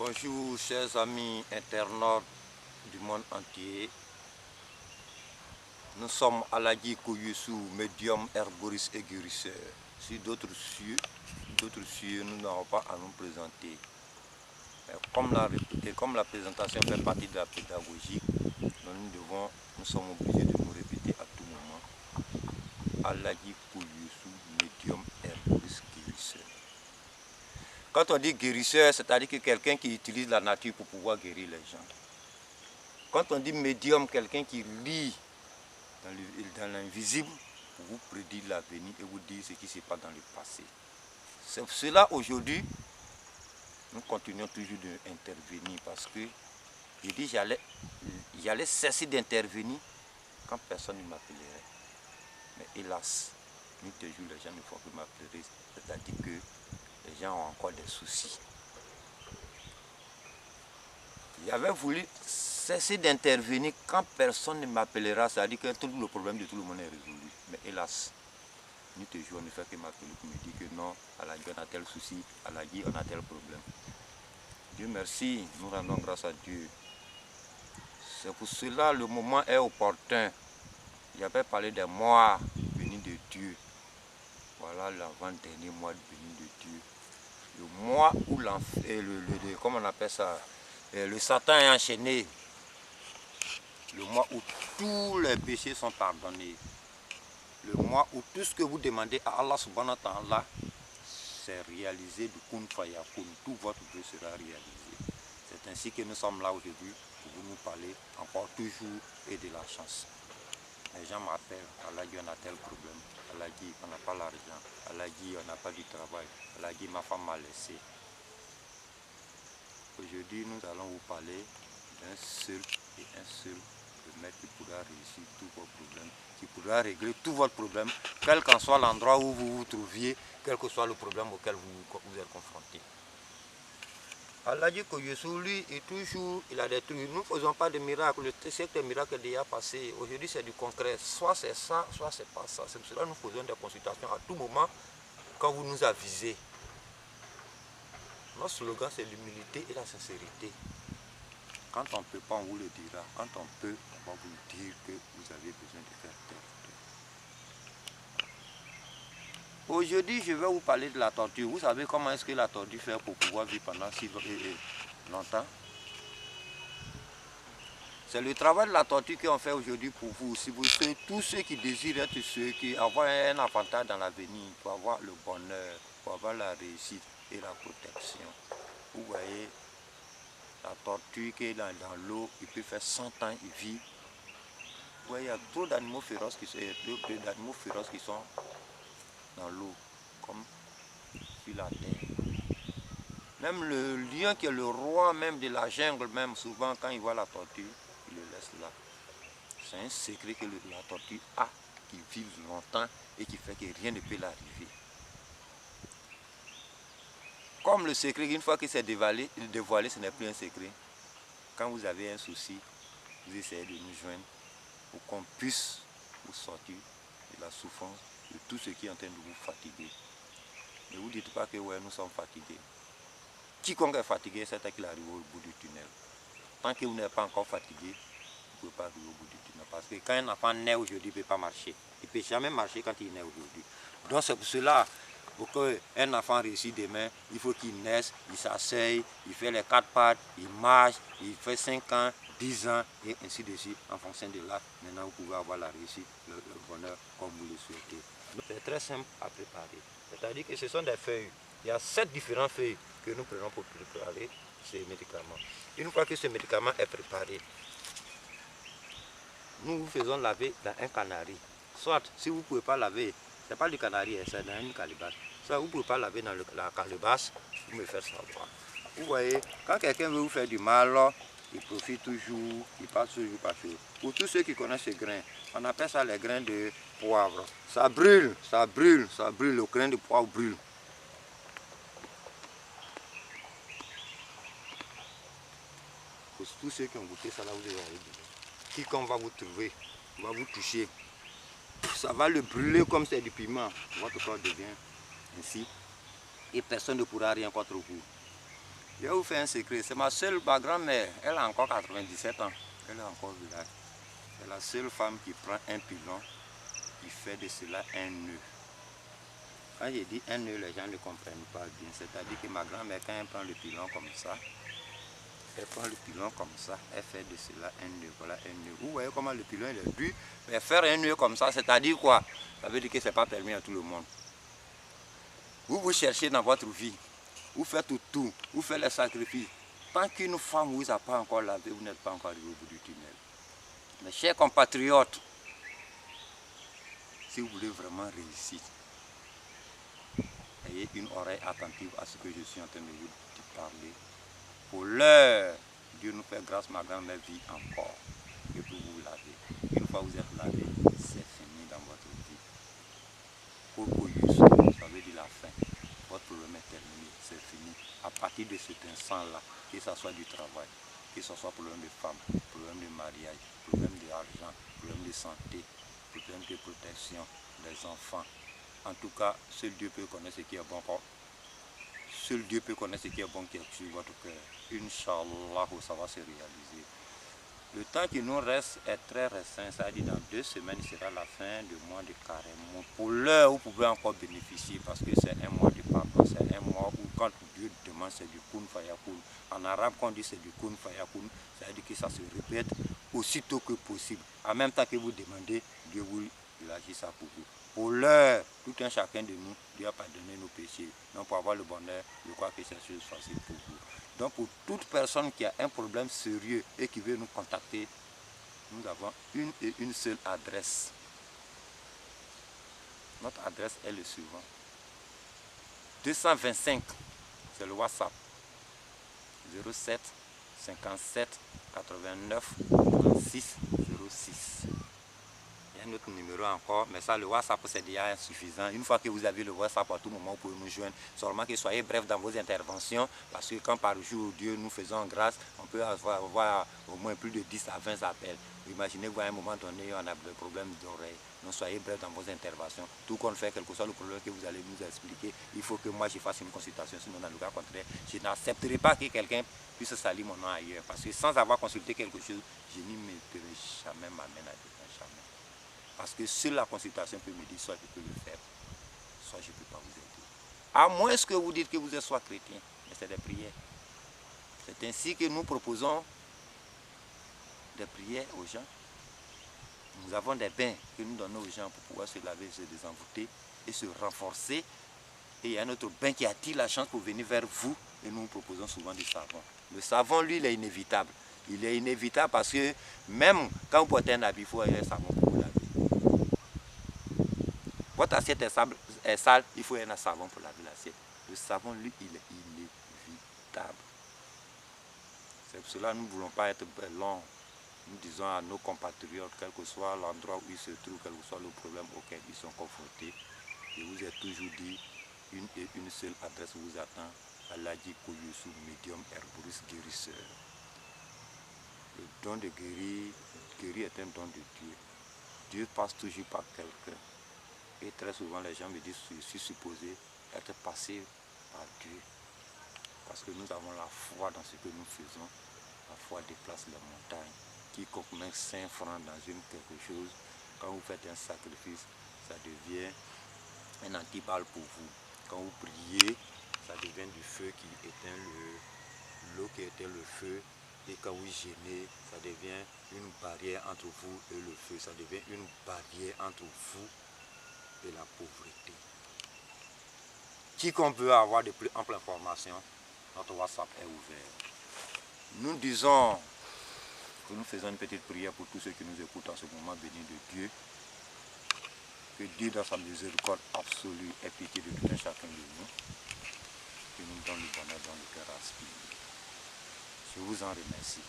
Bonjour chers amis internautes du monde entier. Nous sommes Aladji Koyusu, médium, herboriste et guérisseur. Sur d'autres cieux, nous n'avons pas à nous présenter. Mais comme la présentation fait partie de la pédagogie, nous sommes obligés de nous répéter à tout moment. Aladji Koyusu, médium, herboriste, guérisseur. Quand on dit guérisseur, c'est-à-dire que quelqu'un qui utilise la nature pour pouvoir guérir les gens. Quand on dit médium, quelqu'un qui lit dans l'invisible pour vous prédire l'avenir et vous dire ce qui se passe dans le passé. C'est pour cela aujourd'hui, nous continuons toujours d'intervenir parce que j'ai dit j'allais cesser d'intervenir quand personne ne m'appellerait. Mais hélas, nuit et jour, les gens ne font que m'appeler, c'est-à-dire que les gens ont encore des soucis. J'avais voulu cesser d'intervenir quand personne ne m'appellera, c'est-à-dire que tout le problème de tout le monde est résolu. Mais hélas, nuit et jour, on ne fait que m'appeler pour me dire que non, Aladji, on a tel souci, Aladji, on a tel problème. Dieu merci, nous rendons grâce à Dieu. C'est pour cela le moment est opportun. J'avais parlé des mois bénis de Dieu. Voilà l'avant-dernier mois béni de Dieu. Le mois où comment on appelle ça, le Satan est enchaîné. Le mois où tous les péchés sont pardonnés. Le mois où tout ce que vous demandez à Allah subhanahu wa ta'ala, c'est réalisé du kun fayakun. Tout votre vœu sera réalisé. C'est ainsi que nous sommes là aujourd'hui pour vous nous parler encore toujours et de la chance. Les gens m'appellent, Aladji, on a tel problème. Aladji, on n'a pas l'argent. Aladji, on n'a pas du travail. Aladji, ma femme m'a laissé. Aujourd'hui, nous allons vous parler d'un seul et un seul remède qui pourra réussir tous vos problèmes, qui pourra régler tous vos problèmes, quel qu'en soit l'endroit où vous vous trouviez, quel que soit le problème auquel vous êtes confronté. Aladji Koyusu, lui, et toujours, il a des trucs. Nous ne faisons pas de miracles. Le siècle des miracles est déjà passé. Aujourd'hui, c'est du concret. Soit c'est ça, soit c'est pas ça. C'est pour cela que nous faisons des consultations à tout moment quand vous nous avisez. Notre slogan, c'est l'humilité et la sincérité. Quand on ne peut pas, on vous le dira. Quand on peut, on va vous dire que vous avez besoin de faire tel. Aujourd'hui, je vais vous parler de la tortue. Vous savez comment est-ce que la tortue fait pour pouvoir vivre pendant si longtemps? C'est le travail de la tortue qu'on fait aujourd'hui pour vous. Si vous savez, tous ceux qui désirent être ceux qui avoir un avantage dans l'avenir, pour avoir le bonheur, pour avoir la réussite et la protection. Vous voyez, la tortue qui est dans l'eau, il peut faire 100 ans, il vit. Vous voyez, il y a trop d'animaux féroces qui sont dans l'eau, comme sur la terre. Même le lion qui est le roi même de la jungle, même souvent quand il voit la tortue, il le laisse là. C'est un secret que la tortue a, qui vit longtemps et qui fait que rien ne peut l'arriver. Comme le secret, une fois que c'est dévoilé, ce n'est plus un secret. Quand vous avez un souci, vous essayez de nous joindre pour qu'on puisse vous sortir de la souffrance, de tout ce qui est en train de vous fatiguer. Ne vous dites pas que ouais, nous sommes fatigués. Quiconque est fatigué, c'est qu'il arrive au bout du tunnel. Tant que vous n'êtes pas encore fatigué, vous ne pouvez pas arriver au bout du tunnel. Parce que quand un enfant naît aujourd'hui, il ne peut pas marcher. Il ne peut jamais marcher quand il naît aujourd'hui. Donc c'est pour cela, pour qu'un enfant réussisse demain, il faut qu'il naisse, il s'asseye, il fait les 4 pattes, il marche, il fait 5 ans, 10 ans, et ainsi de suite. En fonction de là, maintenant vous pouvez avoir la réussite, le bonheur comme vous le souhaitez. C'est très simple à préparer. C'est-à-dire que ce sont des feuilles. Il y a 7 différentes feuilles que nous prenons pour préparer ces médicaments. Une fois que ce médicament est préparé, nous vous faisons laver dans un canari. Soit, si vous ne pouvez pas laver, ce n'est pas du canari, c'est dans une calebasse. Soit vous ne pouvez pas laver dans la calebasse, vous me faites savoir. Vous voyez, quand quelqu'un veut vous faire du mal, il profite toujours, il passe toujours par chose. Pour tous ceux qui connaissent ces grains, on appelle ça les grains de poivre. Ça brûle, ça brûle, ça brûle, le grain de poivre brûle. Pour tous ceux qui ont goûté ça, là vous allez arriver. Quiconque va vous trouver, va vous toucher, ça va le brûler comme c'est du piment. Votre corps devient ainsi et personne ne pourra rien contre vous. Je vais vous faire un secret. C'est ma grand-mère. Elle a encore 97 ans. Elle est encore village. C'est la seule femme qui prend un pilon, qui fait de cela un nœud. Quand je dis un nœud, les gens ne comprennent pas bien. C'est-à-dire que ma grand-mère, quand elle prend le pilon comme ça, elle prend le pilon comme ça, elle fait de cela un nœud. Voilà un nœud. Vous voyez comment le pilon il est dur. Mais faire un nœud comme ça, c'est-à-dire quoi? Ça veut dire que ce n'est pas permis à tout le monde. Vous cherchez dans votre vie, vous faites tout, vous faites les sacrifices. Tant qu'une femme vous a pas encore lavé, vous n'êtes pas encore arrivé au bout du tunnel. Mes chers compatriotes, si vous voulez vraiment réussir, ayez une oreille attentive à ce que je suis en train de vous parler. Pour l'heure, Dieu nous fait grâce, ma grand-mère vit encore. Et pour vous laver. Une fois vous êtes lavé, c'est fini dans votre vie. Pour ça veut dire la fin. Votre problème est terminé, c'est fini. À partir de cet instant-là, que ce soit du travail, que ce soit problème de femme, problème de mariage, problème d'argent, problème de santé, problème de protection des enfants. En tout cas, seul Dieu peut connaître ce qui est bon. Seul Dieu peut connaître ce qui est bon qui est sur votre cœur. Inch'Allah, ça va se réaliser. Le temps qui nous reste est très restreint, c'est-à-dire dans 2 semaines, ce sera la fin du mois de carême. Pour l'heure, vous pouvez encore bénéficier parce que c'est un mois de pardon, c'est un mois où quand Dieu demande, c'est du kun fayakun. En arabe, quand on dit c'est du kun fayakun, c'est-à-dire que ça se répète aussitôt que possible. En même temps que vous demandez, Dieu vous agit ça pour vous. Pour l'heure, tout un chacun de nous, Dieu a pardonné nos péchés. Donc pour avoir le bonheur, je crois que c'est chose facile pour vous. Donc pour toute personne qui a un problème sérieux et qui veut nous contacter, nous avons une et une seule adresse. Notre adresse est le suivant. 225, c'est le WhatsApp. 07 57 89 36 06. Il y a un autre numéro encore, mais ça, le WhatsApp, c'est déjà insuffisant. Une fois que vous avez le WhatsApp, à tout moment, vous pouvez nous joindre. Seulement que soyez bref dans vos interventions, parce que quand par jour, Dieu nous faisons grâce, on peut avoir au moins plus de 10 à 20 appels. Imaginez-vous, à un moment donné, on a des problèmes d'oreille. Donc soyez bref dans vos interventions. Tout qu'on fait, quel que soit le problème que vous allez nous expliquer, il faut que moi je fasse une consultation. Sinon, dans le cas contraire, je n'accepterai pas que quelqu'un puisse salir mon nom ailleurs. Parce que sans avoir consulté quelque chose, je n'y mettrai jamais ma main à dedans, jamais. Parce que seule la consultation peut me dire soit je peux le faire, soit je ne peux pas vous aider. À moins que vous dites que vous êtes soit chrétien, mais c'est des prières. C'est ainsi que nous proposons des prières aux gens. Nous avons des bains que nous donnons aux gens pour pouvoir se laver, se désenvoûter et se renforcer. Et il y a un autre bain qui attire la chance pour venir vers vous et nous proposons souvent du savon. Le savon, lui, il est inévitable. Il est inévitable parce que même quand vous portez un habit, il faut avoir un savon pour vous laver. Votre assiette est sale, il faut un savon pour laver l'assiette. Le savon, lui, il est inévitable. C'est pour cela que nous ne voulons pas être longs. Nous disons à nos compatriotes, quel que soit l'endroit où ils se trouvent, quel que soit le problème auquel ils sont confrontés, je vous ai toujours dit, une et une seule adresse vous attend, Aladji Koyusu, médium herboriste guérisseur. Le don de guérir est un don de Dieu. Dieu passe toujours par quelqu'un. Et très souvent les gens me disent, je suis supposé être passé par Dieu. Parce que nous avons la foi dans ce que nous faisons. La foi déplace les montagnes. Quiconque met 5 francs dans quelque chose, quand vous faites un sacrifice, ça devient un antiballe pour vous. Quand vous priez, ça devient du feu qui éteint l'eau qui éteint le feu. Et quand vous gênez, ça devient une barrière entre vous et le feu. Ça devient une barrière entre vous et la pauvreté. Quiconque veut avoir de plus amples informations, notre WhatsApp est ouvert. Nous disons que nous faisons une petite prière pour tous ceux qui nous écoutent en ce moment béni de Dieu. Que Dieu dans sa miséricorde absolue ait pitié de tout un chacun de nous. Que nous donne le bonheur dans le cœur aspiré. Je vous en remercie.